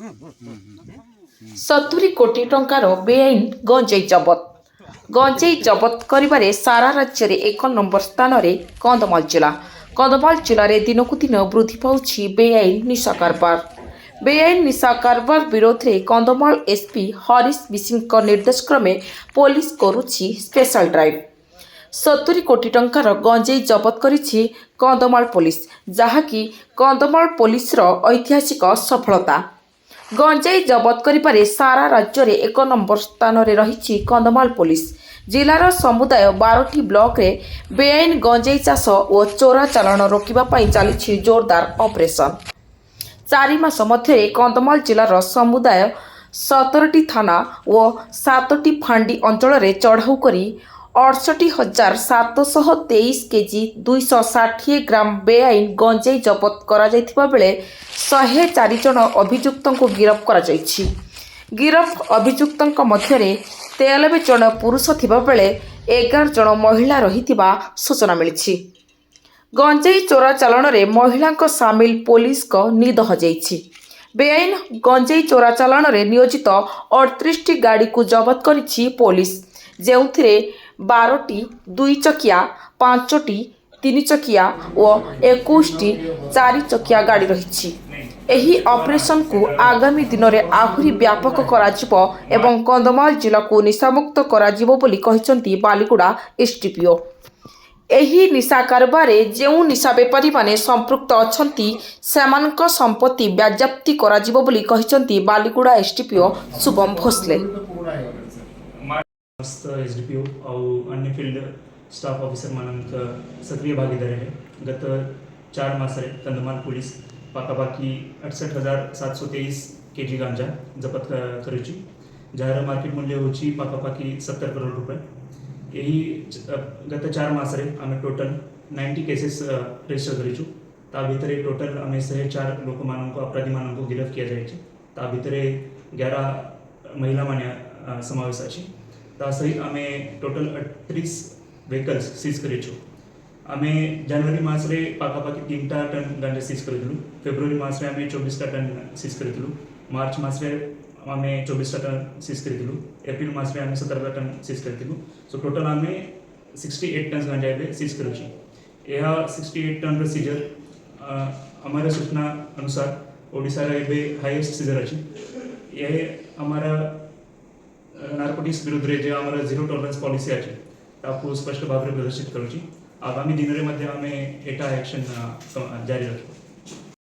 70 କୋଟି ଟଙ୍କାର ବେଆଇନ ଗଞ୍ଜେଇ ଜବତ। ଗଞ୍ଜେଇ ଜବତ କରିବାରେ ସାରା ରାଜ୍ୟରେ 1 ନମ୍ବର ସ୍ଥାନରେ କନ୍ଧମାଳ ଜିଲ୍ଲା। କନ୍ଧମାଳ ଜିଲ୍ଲାରେ ଦିନକୁ ଦିନ ବୃଦ୍ଧି ପାଉଛି ବେଆଇନ ନିଶା କାରବାର। ବେଆଇନ ନିଶା କାରବାର ବିରୋଧରେ କନ୍ଧମାଳ ଏସ୍ପି ହରିଶ ବିଶିଙ୍କ ନିର୍ଦ୍ଦେଶକ୍ରମେ ପୋଲିସ କରୁଛି ସ୍ପେଶାଲ ଡ୍ରାଇଭ୍। 70 କୋଟି ଟଙ୍କାର ଗଞ୍ଜେଇ ଜବତ କରିଛି କନ୍ଧମାଳ ପୋଲିସ, ଯାହାକି କନ୍ଧମାଳ ପୋଲିସର ଐତିହାସିକ ସଫଳତା। ଗଞ୍ଜେଇ ଜବତ କରିବାରେ ସାରା ରାଜ୍ୟରେ 1 ନମ୍ବର ସ୍ଥାନରେ ରହିଛି କନ୍ଧମାଳ ପୋଲିସ। ଜିଲ୍ଲାର ସମୁଦାୟ 12ଟି ବ୍ଲକରେ ବେଆଇନ ଗଞ୍ଜେଇ ଚାଷ ଓ ଚୋରା ଚାଲାଣ ରୋକିବା ପାଇଁ ଚାଲିଛି ଜୋରଦାର ଅପରେସନ। 4 ମାସ ମଧ୍ୟରେ କନ୍ଧମାଳ ଜିଲ୍ଲାର ସମୁଦାୟ 17ଟି ଥାନା ଓ 7ଟି ଫାଣ୍ଡି ଅଞ୍ଚଳରେ ଚଢ଼ାଉ କରି 68,723 କେଜି 260 ଗ୍ରାମ ବେଆଇନ ଗଞ୍ଜେଇ ଜବତ କରାଯାଇଥିବା ବେଳେ 104 ଜଣ ଅଭିଯୁକ୍ତଙ୍କୁ ଗିରଫ କରାଯାଇଛି। ଗିରଫ ଅଭିଯୁକ୍ତଙ୍କ ମଧ୍ୟରେ 93 ଜଣ ପୁରୁଷ ଥିବା ବେଳେ 11 ଜଣ ମହିଳା ରହିଥିବା ସୂଚନା ମିଳିଛି। ଗଞ୍ଜେଇ ଚୋରା ଚାଲାଣରେ ମହିଳାଙ୍କ ସାମିଲ ପୋଲିସଙ୍କ ନିଦ ହଜାଇଛି। ବେଆଇନ ଗଞ୍ଜେଇ ଚୋରା ଚାଲାଣରେ ନିୟୋଜିତ 38ଟି ଗାଡ଼ିକୁ ଜବତ କରିଛି ପୋଲିସ, ଯେଉଁଥିରେ 12ଟି 2 ଚକିଆ, 5ଟି 3 ଚକିଆ ଓ 21ଟି 4 ଚକିଆ ଗାଡ଼ି ରହିଛି। ଏହି ଅପରେସନକୁ ଆଗାମୀ ଦିନରେ ଆହୁରି ବ୍ୟାପକ କରାଯିବ ଏବଂ କନ୍ଧମାଳ ଜିଲ୍ଲାକୁ ନିଶାମୁକ୍ତ କରାଯିବ ବୋଲି କହିଛନ୍ତି ବାଲିଗୁଡ଼ା ଏସ୍ଡିପିଓ। ଏହି ନିଶା କାରବାରରେ ଯେଉଁ ନିଶା ବେପାରୀମାନେ ସମ୍ପୃକ୍ତ ଅଛନ୍ତି ସେମାନଙ୍କ ସମ୍ପତ୍ତି ବାଜ୍ୟାପ୍ତି କରାଯିବ ବୋଲି କହିଛନ୍ତି ବାଲିଗୁଡ଼ା ଏସ୍ଡିପିଓ ଶୁଭମ ଭୋସଲେ। एसडीपीओ और अन्य फील्ड स्टाफ ऑफिसर मानक सक्रिय भागीदारी है। गत 4 मास कंधमाल पुलिस पाखापाखि 68,723 केजी गांजा जबत करुची, जार मार्केट मूल्य होची पाखापाखि 70 करोड़ रुपये। यही गत 4 मास आम टोटल 90 केसेस रजिस्टर करूँ। ता भितर टोटल आम 104 लोक मानक अपराधी मानक गिरफ्त किया जाए। ता भितर 11 महिला माने समावेश अच्छी। ता सहित आम टोटल 38 व्हीकल्स सीज करूँ। आम जनवरी मास पाखापाखि 3टा टन गांजा सीज करूँ। फेब्रुआरी मास आम 24टा टन सीज करूँ। मार्च मास आम 24टा टन सीज करूँ। एप्रिल मास आम 17टा टन सीज करूँ। सो टोटल आम 68 टन गांजा सीज करूँ। यह 68 टन सीजर आमार सूचना अनुसार ओडिशा रे हाईएस्ट सीजर अच्छी। यह आमारा नार्कोटिक्स विरुद्ध जो आम जीरो टॉलरेंस पॉलिसी अच्छी ताकू स्पष्ट भाव में प्रदर्शित करुँच। आगामी दिन में आम एटा एक्शन जारी रखी।